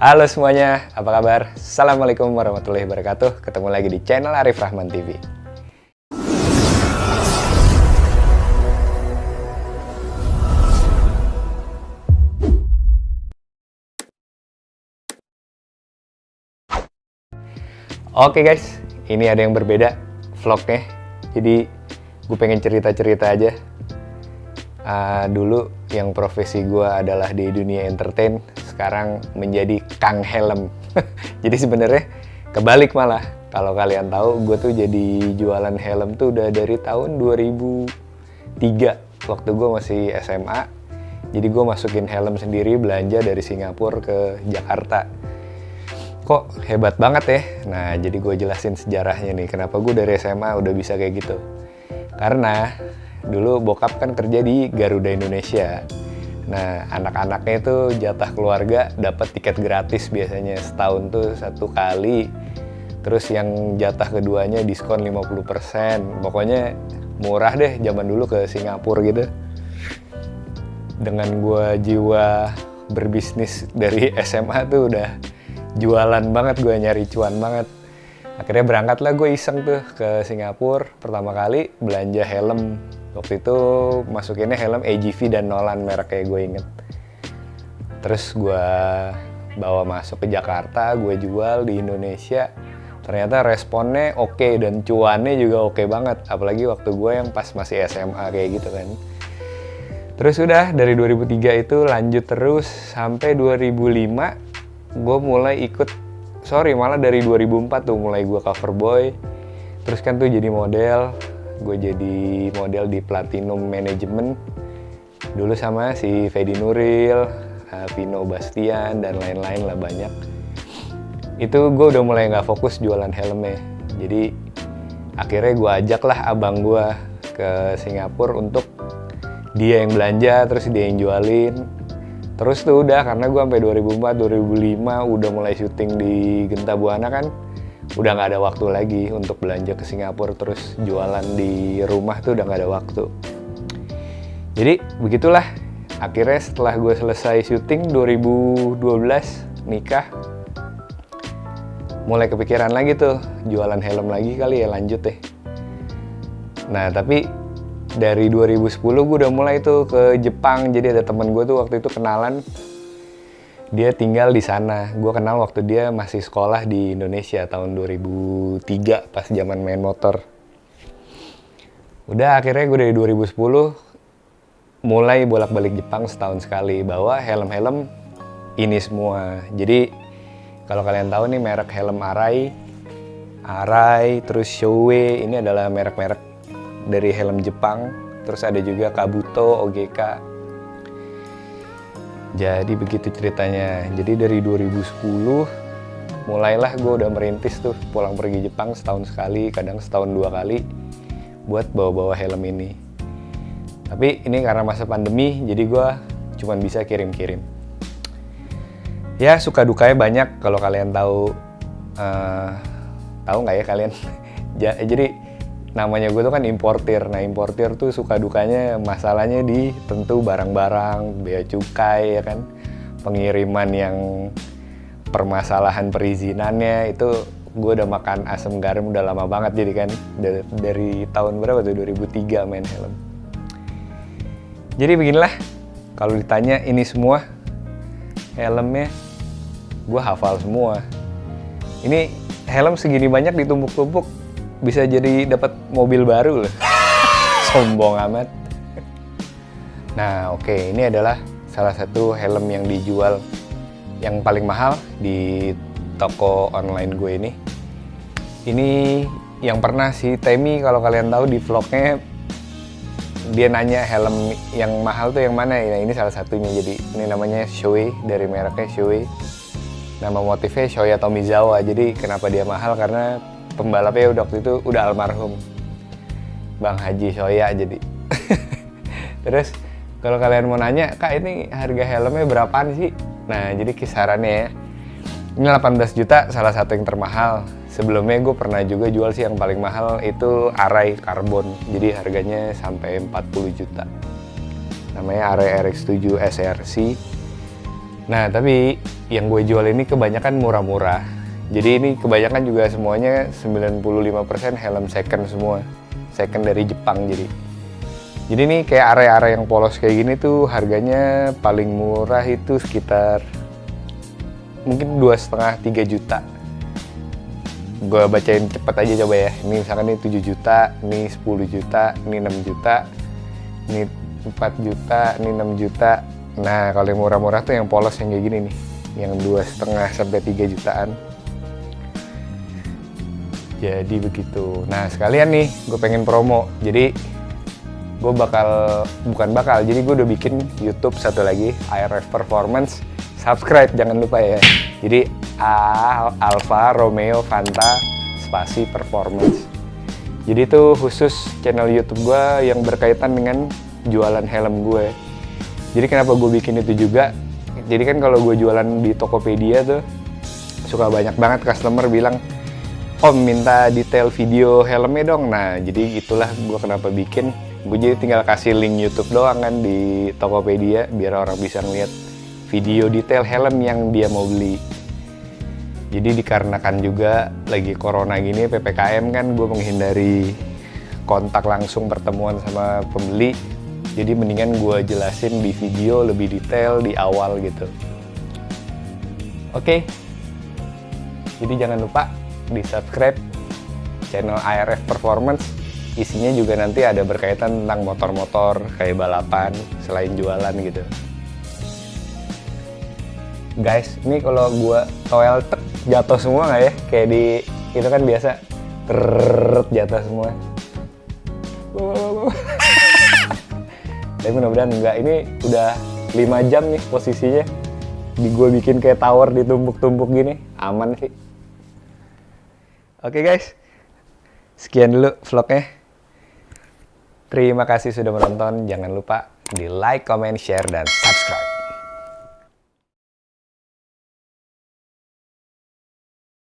Halo semuanya, apa kabar? Assalamualaikum warahmatullahi wabarakatuh. Ketemu lagi di channel Arif Rahman TV. Oke guys, ini ada yang berbeda vlognya. Jadi gue pengen cerita-cerita aja. Dulu yang profesi gue adalah di dunia entertain, sekarang menjadi Kang Helm. Jadi sebenarnya kebalik malah. Kalau kalian tahu, gue tuh jadi jualan helm tuh udah dari tahun 2003, waktu gue masih SMA. Jadi gue masukin helm sendiri, belanja dari Singapura ke Jakarta. Kok hebat banget ya? Nah, jadi gue jelasin sejarahnya nih, kenapa gue dari SMA udah bisa kayak gitu. Karena dulu bokap kan kerja di Garuda Indonesia. Nah, anak-anaknya itu jatah keluarga dapat tiket gratis biasanya setahun tuh 1 kali. Terus yang jatah keduanya diskon 50%. Pokoknya murah deh zaman dulu ke Singapura gitu. Dengan gue jiwa berbisnis dari SMA tuh udah jualan banget, gue nyari cuan banget. Akhirnya berangkatlah gue iseng tuh ke Singapura. Pertama kali belanja helm. Waktu itu masukinnya helm AGV dan Nolan, mereknya gue inget. Terus gue bawa masuk ke Jakarta, gue jual di Indonesia. Ternyata responnya oke dan cuannya juga oke banget. Apalagi waktu gue yang pas masih SMA kayak gitu kan. Terus udah dari 2003 itu lanjut terus sampai 2005 gue mulai malah dari 2004 tuh mulai gue cover boy. Terus kan tuh jadi model. Gue jadi model di Platinum Management dulu sama si Fedi Nuril, Vino Bastian, dan lain-lain lah banyak. Itu gue udah mulai nggak fokus jualan helmnya. Jadi akhirnya gue ajak lah abang gue ke Singapura untuk dia yang belanja, terus dia yang jualin. Terus tuh udah, karena gue sampai 2004-2005 udah mulai syuting di Genta Buana kan, udah nggak ada waktu lagi untuk belanja ke Singapura, terus jualan di rumah tuh udah nggak ada waktu. Jadi begitulah, akhirnya setelah gue selesai syuting 2012 nikah, mulai kepikiran lagi tuh jualan helm lagi kali ya, lanjut deh. Nah tapi dari 2010 gue udah mulai tuh ke Jepang. Jadi ada temen gue tuh waktu itu kenalan, dia tinggal di sana. Gue kenal waktu dia masih sekolah di Indonesia tahun 2003 pas zaman main motor. Udah akhirnya gue dari 2010 mulai bolak-balik Jepang setahun sekali, bawa helm-helm ini semua. Jadi kalau kalian tahu nih merek helm Arai, terus Shoei, ini adalah merek-merek dari helm Jepang. Terus ada juga Kabuto, OGK. Jadi begitu ceritanya. Jadi dari 2010 mulailah gue udah merintis tuh pulang pergi Jepang setahun sekali, kadang setahun 2 kali buat bawa-bawa helm ini. Tapi ini karena masa pandemi, jadi gue cuma bisa kirim-kirim. Ya suka dukanya banyak kalau kalian tahu. Tahu nggak ya kalian? Jadi namanya gue tuh kan importir. Nah importir tuh suka dukanya, masalahnya di tentu barang-barang, bea cukai ya kan, pengiriman yang permasalahan perizinannya itu gue udah makan asam garam udah lama banget. Jadi kan dari tahun berapa tuh, 2003 main helm. Jadi beginilah, kalau ditanya ini semua helmnya gue hafal semua. Ini helm segini banyak ditumpuk-tumpuk bisa jadi dapat mobil baru loh. Sombong amat. Nah oke, ini adalah salah satu helm yang dijual yang paling mahal di toko online gue ini. Ini yang pernah si Temi, kalau kalian tahu di vlognya, dia nanya helm yang mahal tuh yang mana ya. Ini salah satunya. Jadi ini namanya Shoei, dari mereknya Shoei. Nama motifnya Shoya Tomizawa. Jadi kenapa dia mahal, karena pembalapnya waktu itu udah almarhum, Bang Haji Shoya. Jadi terus kalau kalian mau nanya, Kak ini harga helmnya berapaan sih? Nah jadi kisarannya ya, ini 18 juta salah satu yang termahal. Sebelumnya gue pernah juga jual sih yang paling mahal itu Arai Carbon, jadi harganya sampai 40 juta. Namanya Arai RX7 SRC. Nah, tapi yang gue jual ini kebanyakan murah-murah. Jadi ini kebanyakan juga semuanya 95% helm second semua. Second dari Jepang jadi. Jadi ini kayak area-area yang polos kayak gini tuh harganya paling murah itu sekitar mungkin 2,5-3 juta. Gue bacain cepet aja coba ya. Ini misalkan ini 7 juta, ini 10 juta, ini 6 juta, ini 4 juta, ini 6 juta. Nah, kalau yang murah-murah tuh yang polos yang kayak gini nih, yang 2,5-3 jutaan. Jadi begitu. Nah, sekalian nih, gue pengen promo. Jadi gue jadi gue udah bikin YouTube satu lagi, ARF Performance. Subscribe jangan lupa ya. Jadi Alfa Romeo Fanta spasi Performance. Jadi itu khusus channel YouTube gue yang berkaitan dengan jualan helm gue. Jadi kenapa gue bikin itu juga? Jadi kan kalau gue jualan di Tokopedia tuh suka banyak banget customer bilang, "Om, minta detail video helmnya dong." Nah, jadi itulah gue kenapa bikin. Gue jadi tinggal kasih link YouTube doang kan di Tokopedia biar orang bisa ngeliat video detail helm yang dia mau beli. Jadi dikarenakan juga lagi corona gini, PPKM kan, gue menghindari kontak langsung pertemuan sama pembeli. Jadi mendingan gue jelasin di video lebih detail di awal gitu. Oke. Jadi jangan lupa di subscribe channel ARF Performance. Isinya juga nanti ada berkaitan tentang motor-motor kayak balapan selain jualan gitu. Guys, ini kalau gua toel jatuh semua nggak ya? Kayak di itu kan biasa jatuh semua. Tapi mudah-mudahan enggak. Ini udah 5 jam nih posisinya. Gua bikin kayak tower ditumpuk-tumpuk gini, aman sih. Oke guys, sekian dulu vlognya. Terima kasih sudah menonton. Jangan lupa di like, comment, share, dan subscribe.